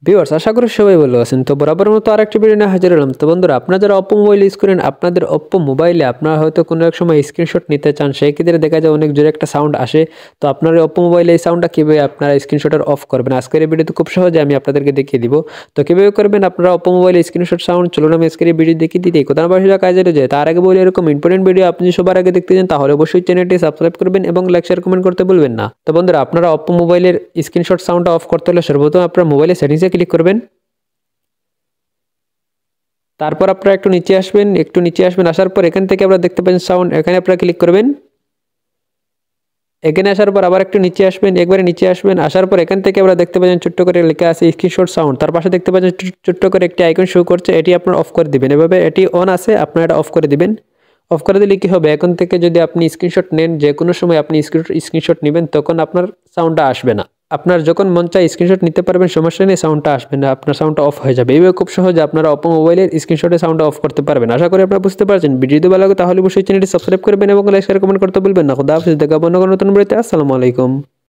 Viewers আশা করি সবাই ভালো আছেন। তো বরাবরের মতো আরেকটি ভিডিও নিয়ে হাজির হলাম। তো বন্ধুরা, আপনারা যারা Oppo মোবাইল ইউজ করেন, আপনাদের Oppo মোবাইলে আপনারা হয়তো কোনো এক সময় স্ক্রিনশট নিতে চান, সেই ক্ষেত্রে দেখা যায় অনেক জোরে একটা সাউন্ড আসে। তো আপনার এই Oppo মোবাইলে এই সাউন্ডটা কীভাবে আপনারা স্ক্রিনশটের অফ করবেন, আজকের এই ভিডিওতে খুব সহজে আমি আপনাদেরকে দেখিয়ে দিব। তো কীভাবে করবেন আপনারা Oppo মোবাইলে স্ক্রিনশট সাউন্ড, চলুন আমি আজকের এই ভিডিও দেখিয়ে দিই। কোথাও না সোজা কাজে যায়। তার আগে বলি, এরকম ইম্পর্টেন্ট ভিডিও আপনি সবার আগে দেখতে চান তাহলে অবশ্যই চ্যানেলটি সাবস্ক্রাইব করবেন এবং লাইক শেয়ার কমেন্ট করতে ভুলবেন না। তো বন্ধুরা, আপনারা Oppo মোবাইলের স্ক্রিনশট সাউন্ডটা অফ করতে হলে সর্বপ্রথম আপনার মোবাইলের সেটিংসে ক্লিক করবেন। তারপর আপনারা একটু নিচে আসবেন, আসার পর এখান থেকে আপনারা দেখতে পাচ্ছেন সাউন্ড, এখানে আপনারা ক্লিক করবেন। এখানে আসার পর আবার একটু নিচে আসবেন, একবারে নিচে আসবেন, আসার পর এখান থেকে আপনারা দেখতে পাচ্ছেন ছোট্ট করে লেখা আছে স্ক্রিনশট সাউন্ড, তার পাশে দেখতে পাচ্ছেন ছোট্ট করে একটি আইকন শো করছে, এটি আপনারা অফ করে দিবেন। এভাবে এটি অন আছে, আপনারা এটা অফ করে দিবেন। অফ করে দিলে কি হবে, এখন থেকে যদি আপনি স্ক্রিনশট নেন, যে কোনো সময় আপনি স্ক্রিনশট নেবেন, তখন আপনার সাউন্ডটা আসবে না। আপনার যখন মন চায় স্ক্রিনশট নিতে পারবেন, সমস্যা নেই, সাউন্ডটা আসবে না, আপনার সাউন্ডটা অফ হয়ে যাবে। এইভাবে খুব সহজে আপনারা Oppo মোবাইলের স্ক্রিনশটের সাউন্ডটা অফ করতে পারবেন। আশা করি আপনারা বুঝতে পারছেন। ভিডিও যদি ভালো লাগে তাহলে অবশ্যই চ্যানেলটি সাবস্ক্রাইব করবেন এবং লাইক শেয়ার কমেন্ট করতে ভুলবেন না। খুদা হাফেজ, দেখা হবে অন্য কোনো নতুন ভিডিওতে। আসসালামু আলাইকুম।